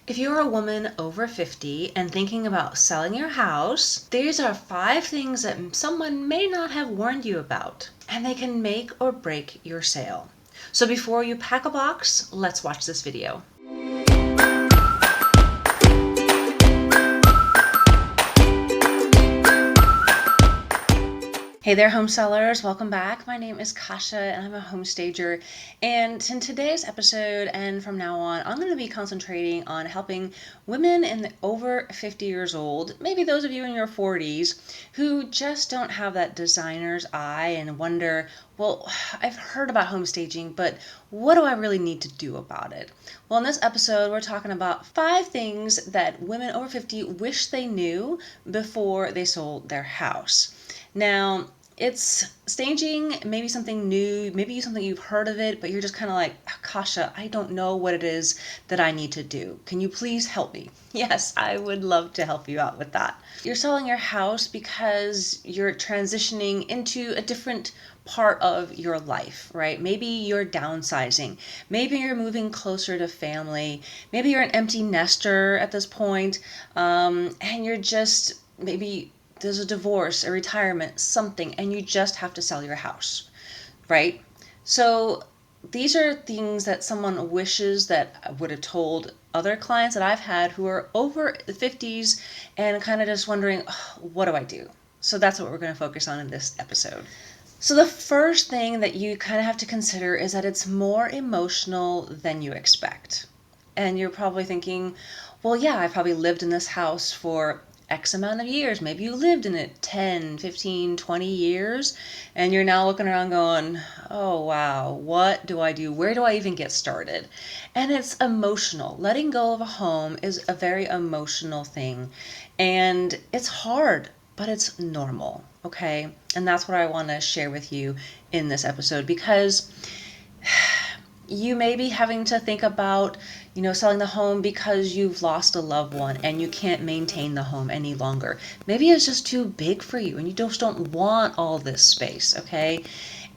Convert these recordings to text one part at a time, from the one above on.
If you're a woman over 50 and thinking about selling your house, these are 5 things that someone may not have warned you about, and they can make or break your sale. So before you pack a box, let's watch this video. Hey there, home sellers. Welcome back. My name is Kasha and I'm a home stager. And in today's episode and from now on, I'm going to be concentrating on helping women over 50 years old, maybe those of you in your 40s, who just don't have that designer's eye and wonder, well, I've heard about home staging, but what do I really need to do about it? Well, in this episode, we're talking about 5 things that women over 50 wish they knew before they sold their house. Now, it's staging, maybe something new, maybe something you've heard of it, but you're just kind of like, Kasha, I don't know what it is that I need to do. Can you please help me? Yes, I would love to help you out with that. You're selling your house because you're transitioning into a different part of your life, right? Maybe you're downsizing. Maybe you're moving closer to family. Maybe you're an empty nester at this point, and you're just maybe there's a divorce, a retirement, something, and you just have to sell your house, right? So these are things that someone wishes that I would have told other clients that I've had who are over the 50s and kind of just wondering, what do I do? So that's what we're going to focus on in this episode. So the first thing that you kind of have to consider is that it's more emotional than you expect. And you're probably thinking, well, yeah, I probably lived in this house for X amount of years. Maybe you lived in it 10, 15, 20 years, and you're now looking around going, oh, wow, what do I do? Where do I even get started? And it's emotional. Letting go of a home is a very emotional thing, and it's hard, but it's normal, okay? And that's what I want to share with you in this episode, because you may be having to think about, selling the home because you've lost a loved one and you can't maintain the home any longer. Maybe it's just too big for you and you just don't want all this space, okay?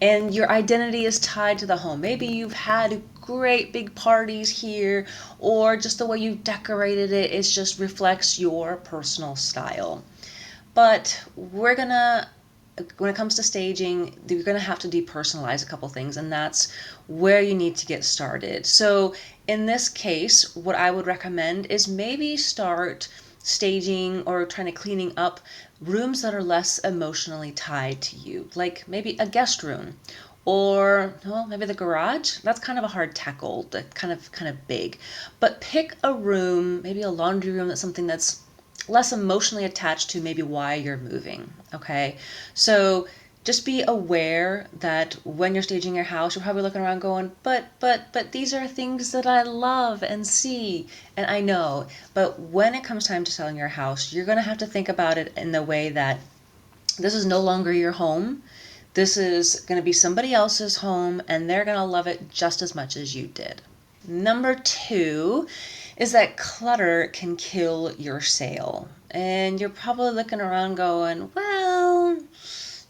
And your identity is tied to the home. Maybe you've had great big parties here, or just the way you've decorated it just reflects your personal style. But when it comes to staging, you're going to have to depersonalize a couple things, and that's where you need to get started. So in this case, what I would recommend is maybe start staging or trying to cleaning up rooms that are less emotionally tied to you, like maybe a guest room, or maybe the garage. That's kind of a hard tackle, kind of big. But pick a room, maybe a laundry room, that's something that's less emotionally attached to maybe why you're moving, okay? So just be aware that when you're staging your house, you're probably looking around going, but these are things that I love and see, and I know. But when it comes time to selling your house, you're gonna have to think about it in the way that this is no longer your home. This is gonna be somebody else's home, and they're gonna love it just as much as you did. Number 2 is that clutter can kill your sale. And you're probably looking around going, well,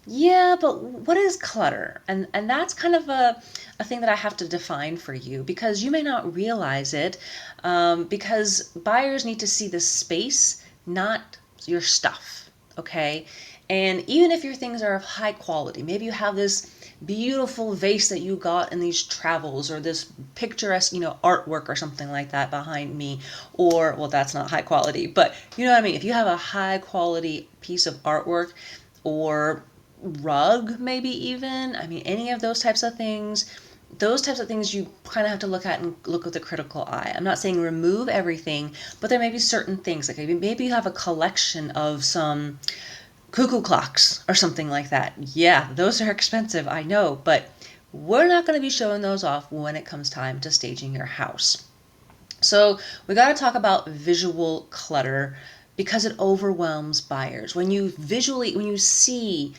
yeah, but what is clutter? And that's kind of a thing that I have to define for you, because you may not realize it, because buyers need to see the space, not your stuff, okay? And even if your things are of high quality, maybe you have this beautiful vase that you got in these travels, or this picturesque, artwork or something like that behind me, or, well, that's not high quality, but you know what I mean? If you have a high quality piece of artwork or rug, maybe even, any of those types of things, you kind of have to look at and look with a critical eye. I'm not saying remove everything, but there may be certain things, like maybe you have a collection of some cuckoo clocks or something like that. Yeah, those are expensive, I know, but we're not going to be showing those off when it comes time to staging your house. So we got to talk about visual clutter, because it overwhelms buyers. When you see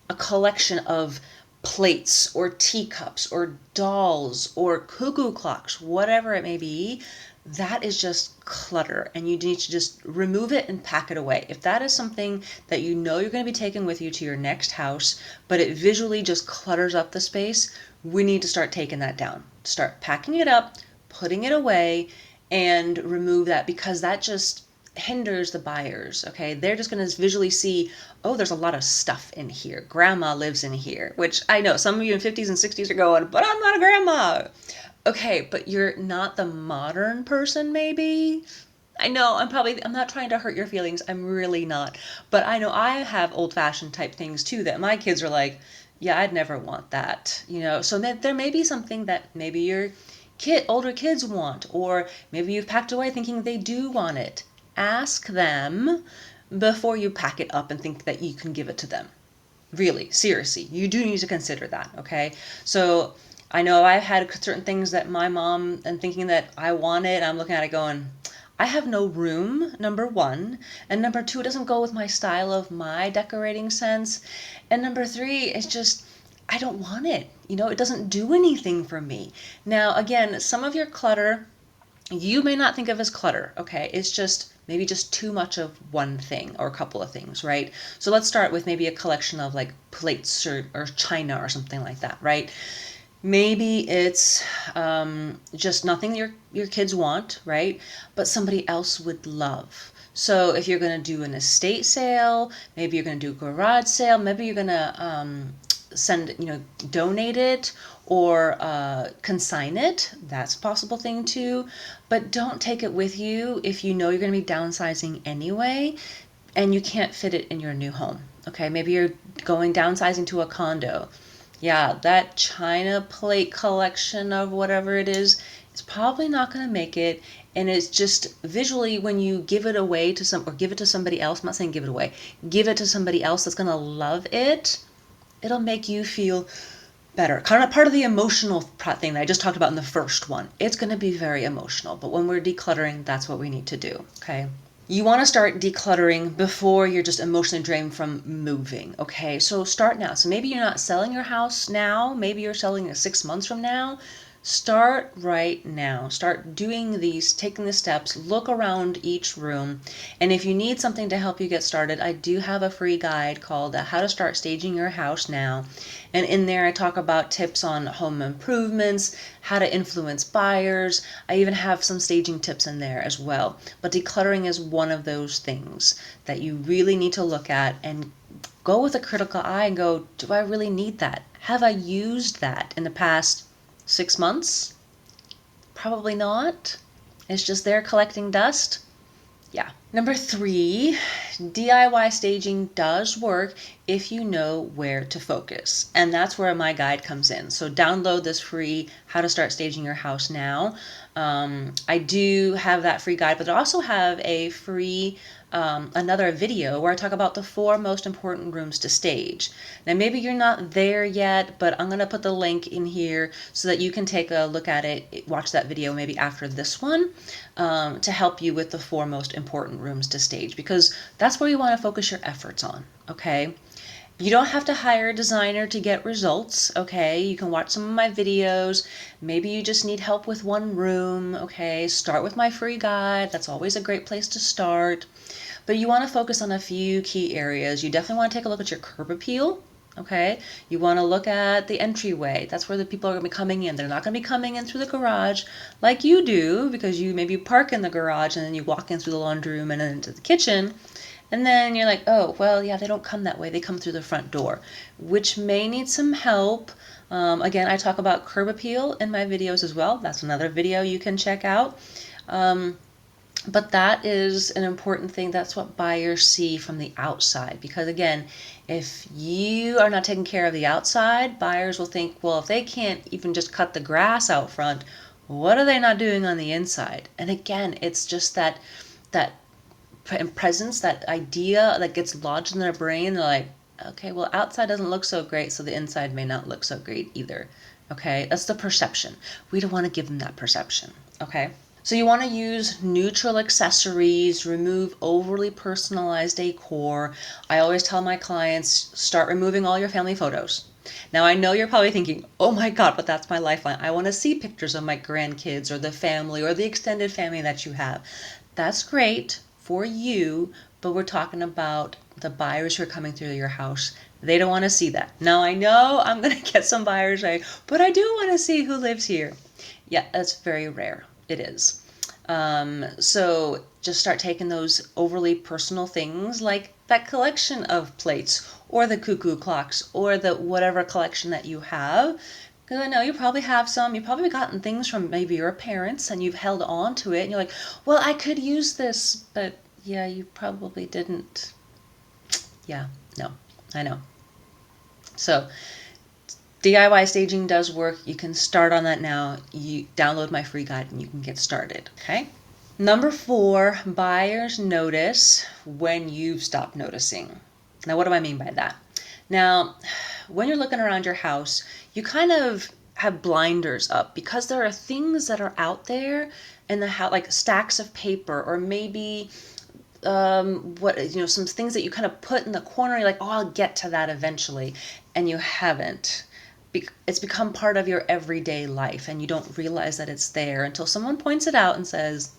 a collection of plates or teacups or dolls or cuckoo clocks, whatever it may be, that is just clutter, and you need to just remove it and pack it away. If that is something that you're going to be taking with you to your next house, but it visually just clutters up the space, we need to start taking that down. Start packing it up, putting it away, and remove that, because that just hinders the buyers. Okay, they're just going to visually see, oh, there's a lot of stuff in here, grandma lives in here, which I know some of you in 50s and 60s are going, but I'm not a grandma. Okay, but you're not the modern person, maybe. I know I'm not trying to hurt your feelings. I'm really not. But I know I have old fashioned type things too that my kids are like, yeah, I'd never want that. So there may be something that maybe your older kids want, or maybe you've packed away thinking they do want it. Ask them before you pack it up and think that you can give it to them. Really, seriously, you do need to consider that, okay? So I know I've had certain things that my mom, and thinking that I want it, I'm looking at it going, I have no room, number one. And number two, it doesn't go with my style of my decorating sense. And number three, it's just, I don't want it. It doesn't do anything for me. Now, again, some of your clutter, you may not think of as clutter, okay? It's just maybe just too much of one thing or a couple of things, right? So let's start with maybe a collection of like plates or china or something like that, right? Maybe it's just nothing your kids want, right? But somebody else would love. So if you're going to do an estate sale, maybe you're going to do a garage sale, maybe you're going to donate it or consign it. That's a possible thing too. But don't take it with you if you know you're going to be downsizing anyway and you can't fit it in your new home. Okay, maybe you're going downsizing to a condo. Yeah, that china plate collection of whatever it is probably not going to make it. And it's just visually, when you give it away or give it to somebody else, I'm not saying give it away, give it to somebody else that's going to love it, it'll make you feel better. Kind of part of the emotional thing that I just talked about in the first one. It's going to be very emotional, but when we're decluttering, that's what we need to do, okay? You want to start decluttering before you're just emotionally drained from moving, okay? So start now. So maybe you're not selling your house now. Maybe you're selling it 6 months from now. Start right now. Start doing these, taking the steps. Look around each room. And if you need something to help you get started, I do have a free guide called How to Start Staging Your House Now. And in there, I talk about tips on home improvements, how to influence buyers. I even have some staging tips in there as well. But decluttering is one of those things that you really need to look at and go with a critical eye and go, do I really need that? Have I used that in the past 6 months? Probably not. It's just there collecting dust. Yeah. Number 3, DIY staging does work if you know where to focus. And that's where my guide comes in. So download this free How to Start Staging Your House Now. I do have that free guide, but I also have a free another video where I talk about the 4 most important rooms to stage. Now maybe you're not there yet, but I'm going to put the link in here so that you can take a look at it, watch that video maybe after this one, to help you with the 4 most important rooms to stage, because that's where you want to focus your efforts on, okay? You don't have to hire a designer to get results, okay? You can watch some of my videos. Maybe you just need help with one room, okay? Start with my free guide. That's always a great place to start. But you want to focus on a few key areas. You definitely want to take a look at your curb appeal, okay? You want to look at the entryway. That's where the people are going to be coming in. They're not going to be coming in through the garage like you do, because you maybe park in the garage and then you walk in through the laundry room and then into the kitchen. And then you're like, oh, well, yeah, they don't come that way. They come through the front door, which may need some help. Again, I talk about curb appeal in my videos as well. That's another video you can check out. But that is an important thing. That's what buyers see from the outside. Because again, if you are not taking care of the outside, buyers will think, well, if they can't even just cut the grass out front, what are they not doing on the inside? And again, it's just that presence, that idea that gets lodged in their brain. They're like, okay, well, outside doesn't look so great, so the inside may not look so great either. Okay, that's the perception. We don't want to give them that perception. Okay. So you want to use neutral accessories, remove overly personalized decor. I always tell my clients, start removing all your family photos. Now I know you're probably thinking, oh my God, but that's my lifeline. I want to see pictures of my grandkids or the family or the extended family that you have. That's great for you, but we're talking about the buyers who are coming through your house. They don't want to see that. Now I know I'm going to get some buyers, but I do want to see who lives here. Yeah, that's very rare. It is. So just start taking those overly personal things like that collection of plates or the cuckoo clocks or the whatever collection that you have. Because I know you probably have some. You've probably gotten things from maybe your parents and you've held on to it and you're like, well, I could use this, but yeah, you probably didn't. Yeah, no, I know. So DIY staging does work. You can start on that now. You download my free guide and you can get started. Okay. Number 4, buyers notice when you've stopped noticing. Now, what do I mean by that? Now, when you're looking around your house, you kind of have blinders up because there are things that are out there in the house, like stacks of paper, or maybe some things that you kind of put in the corner. You're like, oh, I'll get to that eventually, and you haven't. It's become part of your everyday life, and you don't realize that it's there until someone points it out and says,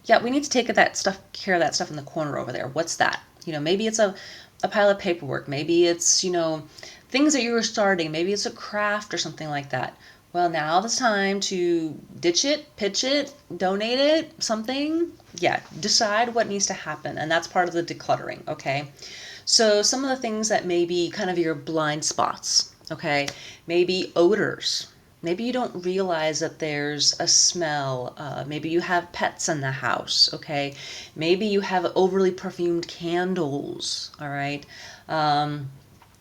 yeah, we need to take care of that stuff in the corner over there. What's that? Maybe it's a pile of paperwork. Maybe it's, things that you were starting. Maybe it's a craft or something like that. Well, now it's time to ditch it, pitch it, donate it, something. Yeah, decide what needs to happen. And that's part of the decluttering, okay? So some of the things that may be kind of your blind spots, okay? Maybe odors. Maybe you don't realize that there's a smell. Maybe you have pets in the house, okay? Maybe you have overly perfumed candles, all right?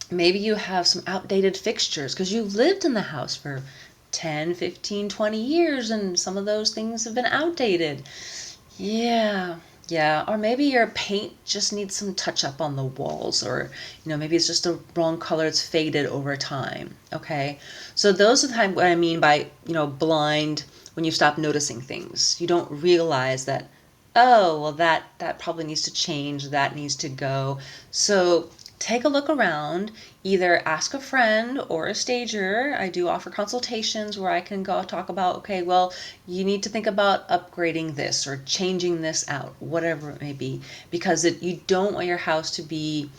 Maybe you have some outdated fixtures because you've lived in the house for 10, 15, 20 years and some of those things have been outdated. Yeah, yeah. Or maybe your paint just needs some touch up on the walls, or maybe it's just the wrong color, it's faded over time. Okay. So those are the time what I mean by, blind, when you stop noticing things. You don't realize that, oh, well that probably needs to change, that needs to go. So take a look around, either ask a friend or a stager. I do offer consultations where I can go talk about, okay, well, you need to think about upgrading this or changing this out, whatever it may be, because you don't want your house to be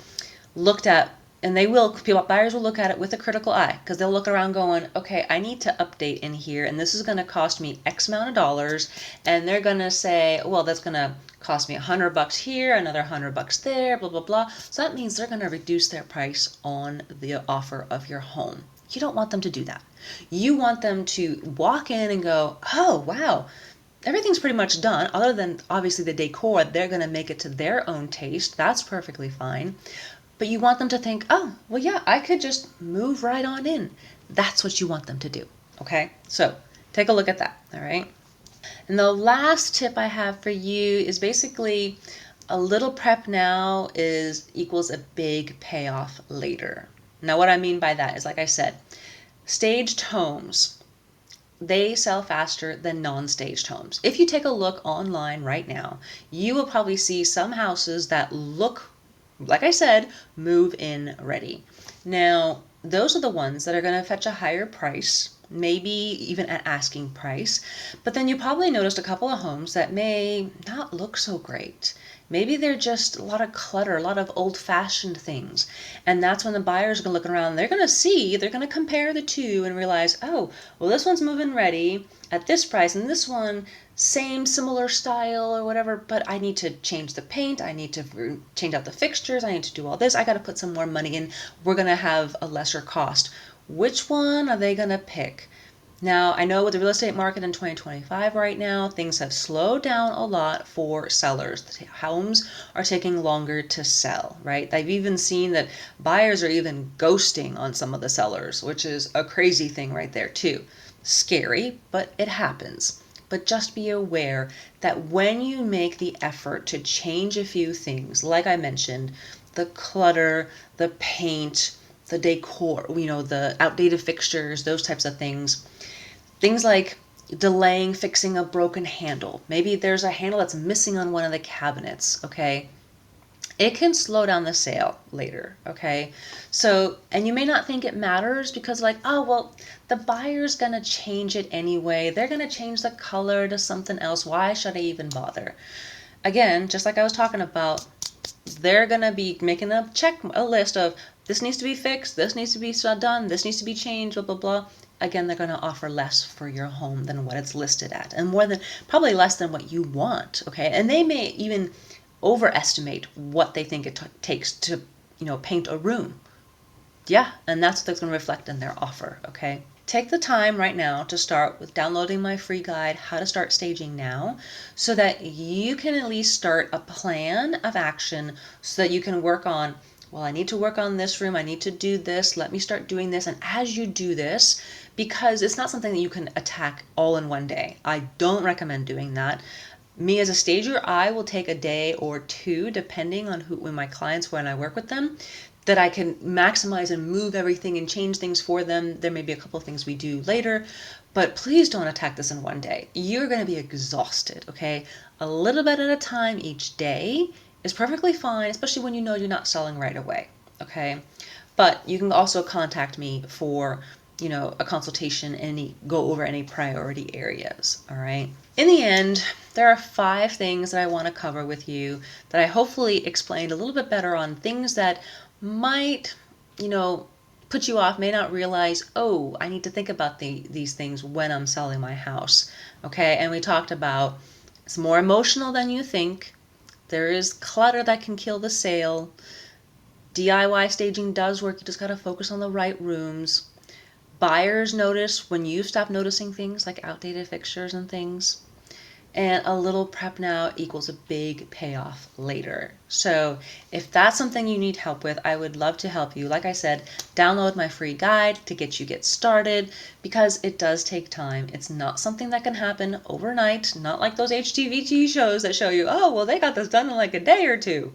looked at, and buyers will look at it with a critical eye, because they'll look around going, okay, I need to update in here, and this is going to cost me X amount of dollars, and they're going to say, well, that's going to cost me $100 here, another $100 there, blah, blah, blah. So that means they're going to reduce their price on the offer of your home. You don't want them to do that. You want them to walk in and go, oh, wow, everything's pretty much done, other than obviously the decor. They're going to make it to their own taste. That's perfectly fine. But you want them to think, oh, well, yeah, I could just move right on in. That's what you want them to do. Okay? So take a look at that. All right? And the last tip I have for you is basically a little prep now equals a big payoff later. Now, what I mean by that is, like I said, staged homes, they sell faster than non-staged homes. If you take a look online right now, you will probably see some houses that look, like I said, move-in ready. Now, those are the ones that are going to fetch a higher price, maybe even at asking price. But then you probably noticed a couple of homes that may not look so great. Maybe they're just a lot of clutter, a lot of old-fashioned things. And that's when the buyers are going to look around. They're going to compare the two and realize, oh, well, this one's move-in ready at this price, and this one, same, similar style or whatever, but I need to change the paint, I need to change out the fixtures, I need to do all this, I got to put some more money in, we're going to have a lesser cost. Which one are they going to pick? Now, I know with the real estate market in 2025 right now, things have slowed down a lot for sellers. The homes are taking longer to sell, right? I've even seen that buyers are even ghosting on some of the sellers, which is a crazy thing right there too. Scary, but it happens. But just be aware that when you make the effort to change a few things, like I mentioned, the clutter, the paint, the decor, the outdated fixtures, those types of things. Things like delaying fixing a broken handle. Maybe there's a handle that's missing on one of the cabinets, okay? It can slow down the sale later, okay? So, and you may not think it matters because oh, well, the buyer's gonna change it anyway. They're gonna change the color to something else. Why should I even bother? Again, just like I was talking about, they're gonna be making a list of this needs to be fixed, this needs to be done, this needs to be changed, blah, blah, blah. again, they're going to offer less for your home than what it's listed at, and probably less than what you want. Okay. And they may even overestimate what they think it takes to, paint a room. Yeah. And that's what's going to reflect in their offer. Okay. Take the time right now to start with downloading my free guide, How to Start Staging Now, so that you can at least start a plan of action so that you can work on, well, I need to work on this room, I need to do this, let me start doing this. And as you do this, because it's not something that you can attack all in one day, I don't recommend doing that. Me as a stager, I will take a day or two, depending on when my clients, when I work with them, that I can maximize and move everything and change things for them. There may be a couple of things we do later, but please don't attack this in one day. You're going to be exhausted, okay? A little bit at a time each day is perfectly fine, especially when you know you're not selling right away, okay? But you can also contact me for, a consultation and go over any priority areas, all right? In the end, there are 5 things that I want to cover with you that I hopefully explained a little bit better on, things that might, put you off, may not realize, oh, I need to think about these things when I'm selling my house. Okay. And we talked about it's more emotional than you think. There is clutter that can kill the sale. DIY staging does work. You just got to focus on the right rooms. Buyers notice when you stop noticing things like outdated fixtures and things. And a little prep now equals a big payoff later. So if that's something you need help with, I would love to help you. Like I said, download my free guide to get started, because it does take time. It's not something that can happen overnight, not like those HGTV shows that show you, oh, well, they got this done in like a day or two.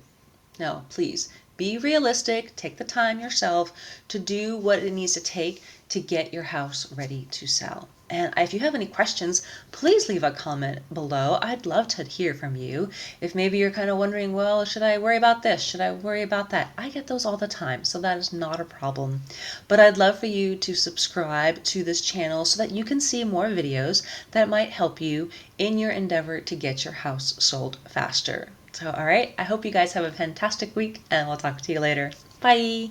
No, please be realistic. Take the time yourself to do what it needs to take to get your house ready to sell. And if you have any questions, please leave a comment below. I'd love to hear from you. If maybe you're kind of wondering, well, should I worry about this? Should I worry about that? I get those all the time, so that is not a problem. But I'd love for you to subscribe to this channel so that you can see more videos that might help you in your endeavor to get your house sold faster. So, all right, I hope you guys have a fantastic week, and we'll talk to you later. Bye.